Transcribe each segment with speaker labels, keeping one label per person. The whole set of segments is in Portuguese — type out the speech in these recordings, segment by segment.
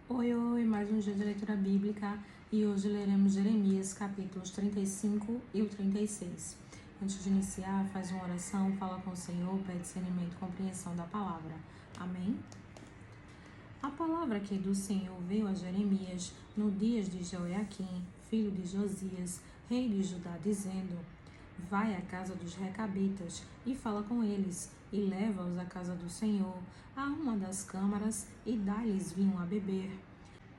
Speaker 1: Oi, mais um dia de leitura bíblica e hoje leremos Jeremias, capítulos 35 e o 36. Antes de iniciar, faz uma oração, fala com o Senhor, pede discernimento e compreensão da palavra. Amém? A palavra que do Senhor veio a Jeremias no dias de Joiaquim, filho de Josias, rei de Judá, dizendo: Vai à casa dos recabitas e fala com eles, e leva-os à casa do Senhor, a uma das câmaras, e dá-lhes vinho a beber.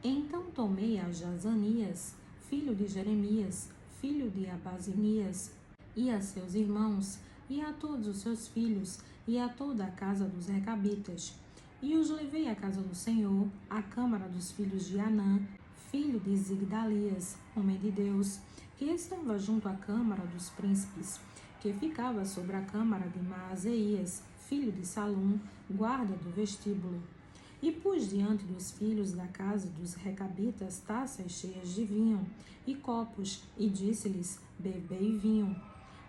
Speaker 1: Então tomei a Jazanias, filho de Jeremias, filho de Abazinias, e a seus irmãos, e a todos os seus filhos, e a toda a casa dos recabitas, e os levei à casa do Senhor, à câmara dos filhos de Anã, filho de Zigdalias, homem de Deus, que estava junto à câmara dos príncipes, que ficava sobre a câmara de Maazeias, filho de Salum, guarda do vestíbulo. E pus diante dos filhos da casa dos recabitas taças cheias de vinho e copos, e disse-lhes: Bebei vinho.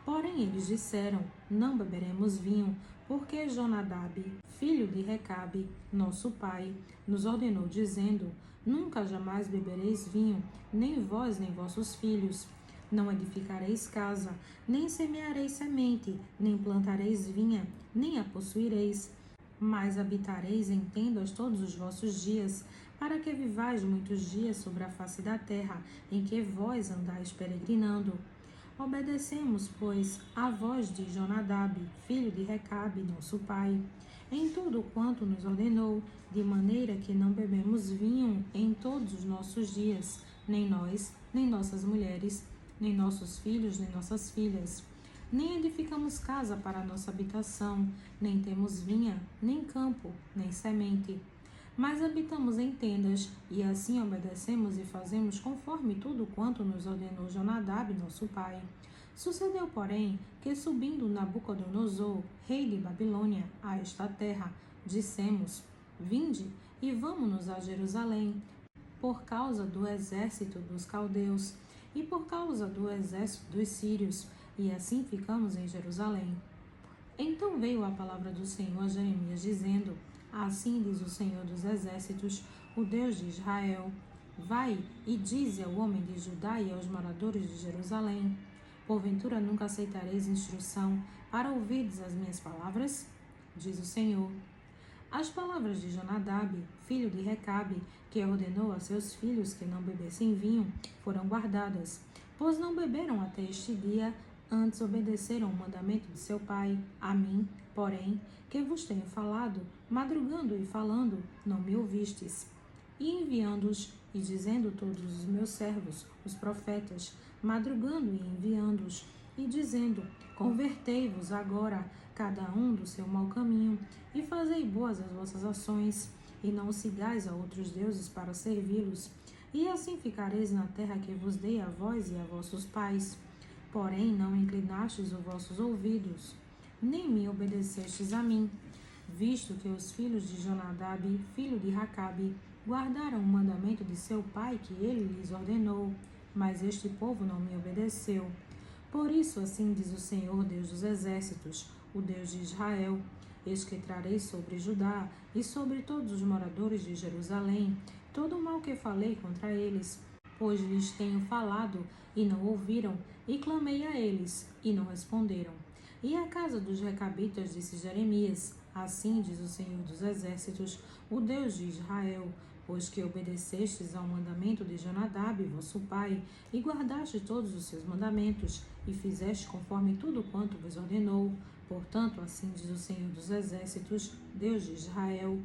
Speaker 1: Porém eles disseram: Não beberemos vinho, porque Jonadab, filho de Recabe, nosso pai, nos ordenou, dizendo: Nunca jamais bebereis vinho, nem vós nem vossos filhos. Não edificareis casa, nem semeareis semente, nem plantareis vinha, nem a possuireis, mas habitareis em tendas todos os vossos dias, para que vivais muitos dias sobre a face da terra, em que vós andais peregrinando. Obedecemos, pois, à voz de Jonadab, filho de Recabe, nosso pai, em tudo quanto nos ordenou, de maneira que não bebemos vinho em todos os nossos dias, nem nós, nem nossas mulheres, nem nossos filhos, nem nossas filhas. Nem edificamos casa para a nossa habitação, nem temos vinha, nem campo, nem semente. Mas habitamos em tendas, e assim obedecemos e fazemos conforme tudo quanto nos ordenou Jonadab, nosso pai. Sucedeu, porém, que subindo Nabucodonosor, rei de Babilônia, a esta terra, dissemos: Vinde e vamo-nos a Jerusalém, por causa do exército dos caldeus e por causa do exército dos sírios, e assim ficamos em Jerusalém. Então veio a palavra do Senhor a Jeremias, dizendo: Assim diz o Senhor dos exércitos, o Deus de Israel: Vai e dize ao homem de Judá e aos moradores de Jerusalém: Porventura nunca aceitareis instrução para ouvirdes as minhas palavras? Diz o Senhor. As palavras de Jonadab, filho de Recabe, que ordenou a seus filhos que não bebessem vinho, foram guardadas, pois não beberam até este dia, antes obedeceram o mandamento de seu pai. A mim, porém, que vos tenho falado, madrugando e falando, não me ouvistes. E enviando-os, e dizendo todos os meus servos, os profetas, madrugando e enviando-os, e dizendo: Convertei-vos agora, cada um do seu mau caminho, e fazei boas as vossas ações, e não sigais a outros deuses para servi-los, e assim ficareis na terra que vos dei a vós e a vossos pais. Porém não inclinastes os vossos ouvidos, nem me obedecestes a mim, visto que os filhos de Jonadab, filho de Recabe, guardaram o mandamento de seu pai que ele lhes ordenou, mas este povo não me obedeceu. Por isso, assim diz o Senhor, Deus dos exércitos, o Deus de Israel: Eis que trarei sobre Judá e sobre todos os moradores de Jerusalém todo o mal que falei contra eles, pois lhes tenho falado e não ouviram, e clamei a eles e não responderam. E a casa dos recabitas disse Jeremias: Assim diz o Senhor dos exércitos, o Deus de Israel: Pois que obedecestes ao mandamento de Jonadab, vosso pai, e guardastes todos os seus mandamentos, e fizeste conforme tudo quanto vos ordenou, portanto, assim diz o Senhor dos exércitos, Deus de Israel: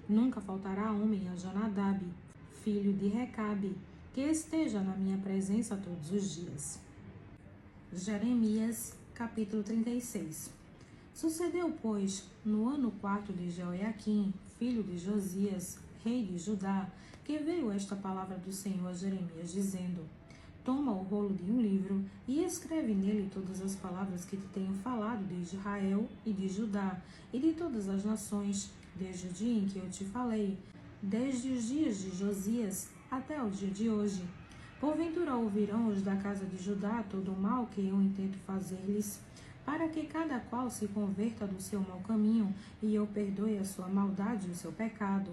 Speaker 1: Nunca faltará homem a Jonadab, filho de Recabe, que esteja na minha presença todos os dias. Jeremias, capítulo 36. Sucedeu, pois, no ano 4 de Joiaquim, filho de Josias, rei de Judá, que veio esta palavra do Senhor a Jeremias, dizendo: Toma o rolo de um livro e escreve nele todas as palavras que te tenho falado de Israel e de Judá e de todas as nações, desde o dia em que eu te falei, desde os dias de Josias até o dia de hoje. Porventura ouvirão os da casa de Judá todo o mal que eu intento fazer-lhes, para que cada qual se converta do seu mau caminho, e eu perdoe a sua maldade e o seu pecado.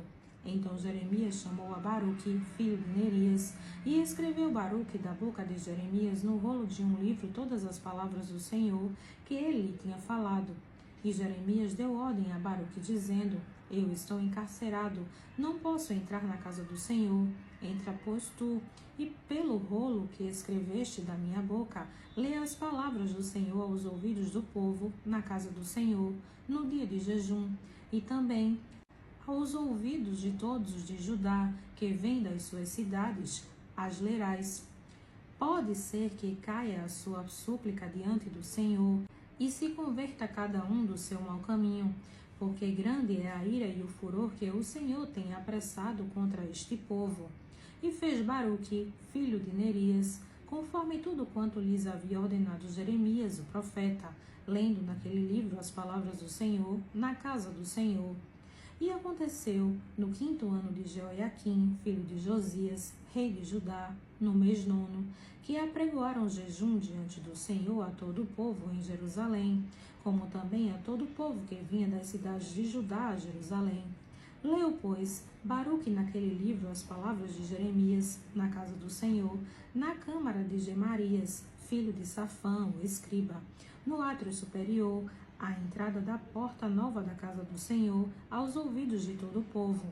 Speaker 1: Então Jeremias chamou a Baruque, filho de Nerias, e escreveu Baruque da boca de Jeremias no rolo de um livro todas as palavras do Senhor que ele lhe tinha falado. E Jeremias deu ordem a Baruque, dizendo: Eu estou encarcerado, não posso entrar na casa do Senhor. Entra, pois, tu, e pelo rolo que escreveste da minha boca, lê as palavras do Senhor aos ouvidos do povo na casa do Senhor, no dia de jejum, e também aos ouvidos de todos os de Judá, que vêm das suas cidades, as lerás. Pode ser que caia a sua súplica diante do Senhor, e se converta cada um do seu mau caminho, porque grande é a ira e o furor que o Senhor tem apressado contra este povo. E fez Baruque, filho de Nerias, conforme tudo quanto lhes havia ordenado Jeremias, o profeta, lendo naquele livro as palavras do Senhor, na casa do Senhor. E aconteceu, no 5º ano de Jeoiaquim, filho de Josias, rei de Judá, no mês 9º, que apregoaram jejum diante do Senhor a todo o povo em Jerusalém, como também a todo o povo que vinha das cidades de Judá a Jerusalém. Leu, pois, Baruque naquele livro as palavras de Jeremias, na casa do Senhor, na câmara de Gemarias, filho de Safã, o escriba, no átrio superior, à entrada da porta nova da casa do Senhor, aos ouvidos de todo o povo.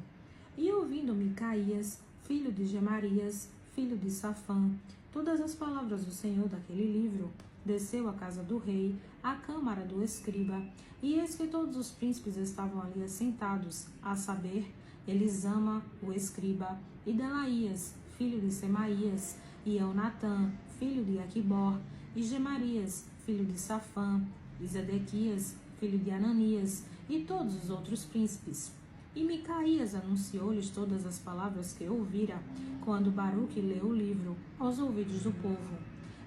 Speaker 1: E ouvindo Micaías, filho de Gemarias, filho de Safã, todas as palavras do Senhor daquele livro, desceu à casa do rei, à câmara do escriba, e eis que todos os príncipes estavam ali assentados, a saber, Elisama, o escriba, e Delaías, filho de Semaías, e Elnatã, filho de Aquibor, e Gemarias, filho de Safã, e Zedequias, filho de Ananias, e todos os outros príncipes. E Micaías anunciou-lhes todas as palavras que ouvira, quando Baruque leu o livro, aos ouvidos do povo.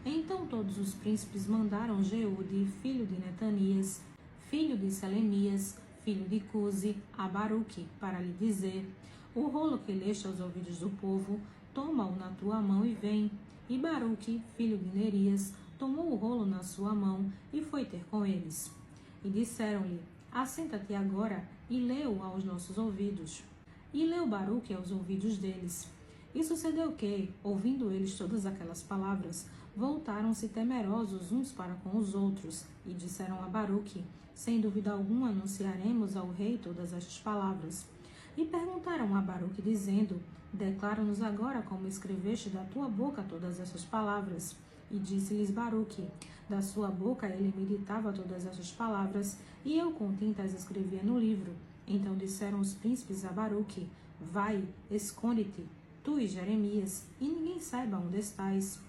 Speaker 1: Então todos os príncipes mandaram Jeude, filho de Netanias, filho de Selemias, filho de Cusi, a Baruque, para lhe dizer: O rolo que leste aos ouvidos do povo, toma-o na tua mão e vem. E Baruque, filho de Nerias, tomou o rolo na sua mão e foi ter com eles. E disseram-lhe: Assenta-te agora e lê-o aos nossos ouvidos. E leu Baruque aos ouvidos deles. E sucedeu que, ouvindo eles todas aquelas palavras, voltaram-se temerosos uns para com os outros, e disseram a Baruque: Sem dúvida alguma anunciaremos ao rei todas estas palavras. E perguntaram a Baruque, dizendo: Declara-nos agora como escreveste da tua boca todas estas palavras. E disse-lhes Baruque: Da sua boca ele meditava todas estas palavras, e eu com tinta as escrevia no livro. Então disseram os príncipes a Baruque: Vai, esconde-te, tu e Jeremias, e ninguém saiba onde estás.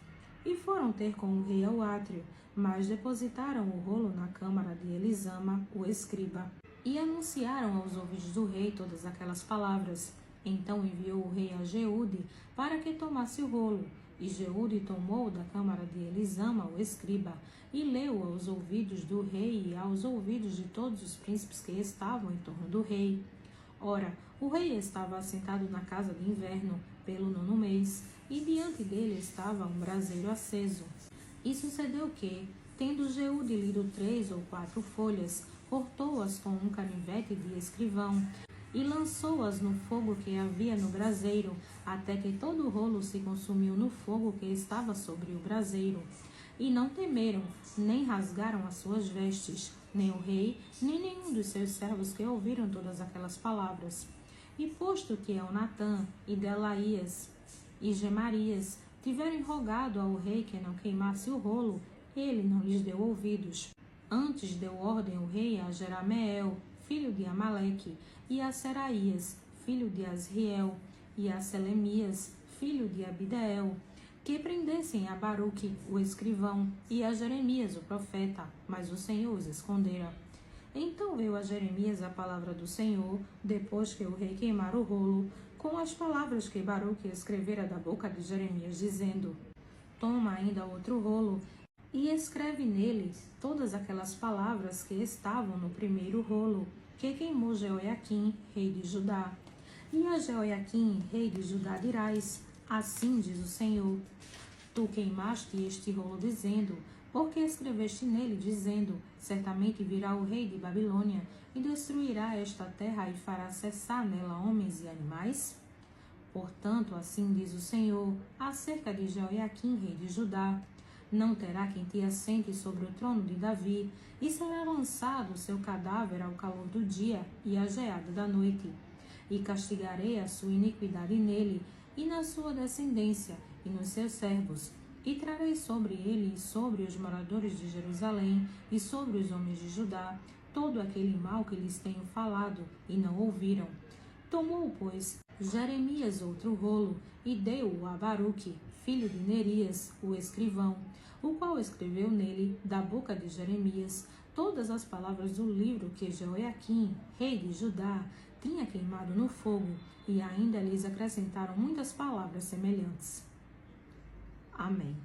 Speaker 1: E foram ter com o rei ao átrio, mas depositaram o rolo na câmara de Elisama, o escriba, e anunciaram aos ouvidos do rei todas aquelas palavras. Então enviou o rei a Jeude para que tomasse o rolo. E Jeude tomou da câmara de Elisama, o escriba, e leu aos ouvidos do rei e aos ouvidos de todos os príncipes que estavam em torno do rei. Ora, o rei estava assentado na casa de inverno, pelo 9º mês, e diante dele estava um braseiro aceso. E sucedeu que, tendo Jeude lido 3 ou 4 folhas, cortou-as com um canivete de escrivão, e lançou-as no fogo que havia no braseiro, até que todo o rolo se consumiu no fogo que estava sobre o braseiro. E não temeram, nem rasgaram as suas vestes, nem o rei, nem nenhum dos seus servos que ouviram todas aquelas palavras. E posto que Elnatã e Delaías e Gemarias tiverem rogado ao rei que não queimasse o rolo, ele não lhes deu ouvidos. Antes deu ordem o rei a Jerameel, filho de Amaleque, e a Seraías, filho de Asriel, e a Selemias, filho de Abideel, que prendessem a Baruque, o escrivão, e a Jeremias, o profeta, mas o Senhor os escondera. Então veio a Jeremias a palavra do Senhor, depois que o rei queimara o rolo, com as palavras que Baruque escrevera da boca de Jeremias, dizendo: Toma ainda outro rolo, e escreve nele todas aquelas palavras que estavam no primeiro rolo, que queimou Jeoiaquim, rei de Judá. E a Jeoiaquim, rei de Judá, dirás: Assim diz o Senhor: Tu queimaste este rolo, dizendo: Porque escreveste nele, dizendo: certamente virá o rei de Babilônia, e destruirá esta terra, e fará cessar nela homens e animais? Portanto, assim diz o Senhor, acerca de Jeoiaquim, rei de Judá: não terá quem te assente sobre o trono de Davi, e será lançado o seu cadáver ao calor do dia e à geada da noite. E castigarei a sua iniquidade nele, e na sua descendência, e nos seus servos, e trarei sobre ele e sobre os moradores de Jerusalém, e sobre os homens de Judá, todo aquele mal que lhes tenho falado, e não ouviram. Tomou, pois, Jeremias outro rolo, e deu-o a Baruque, filho de Nerias, o escrivão, o qual escreveu nele, da boca de Jeremias, todas as palavras do livro que Jeoiaquim, rei de Judá, tinha queimado no fogo, e ainda lhes acrescentaram muitas palavras semelhantes. Amém.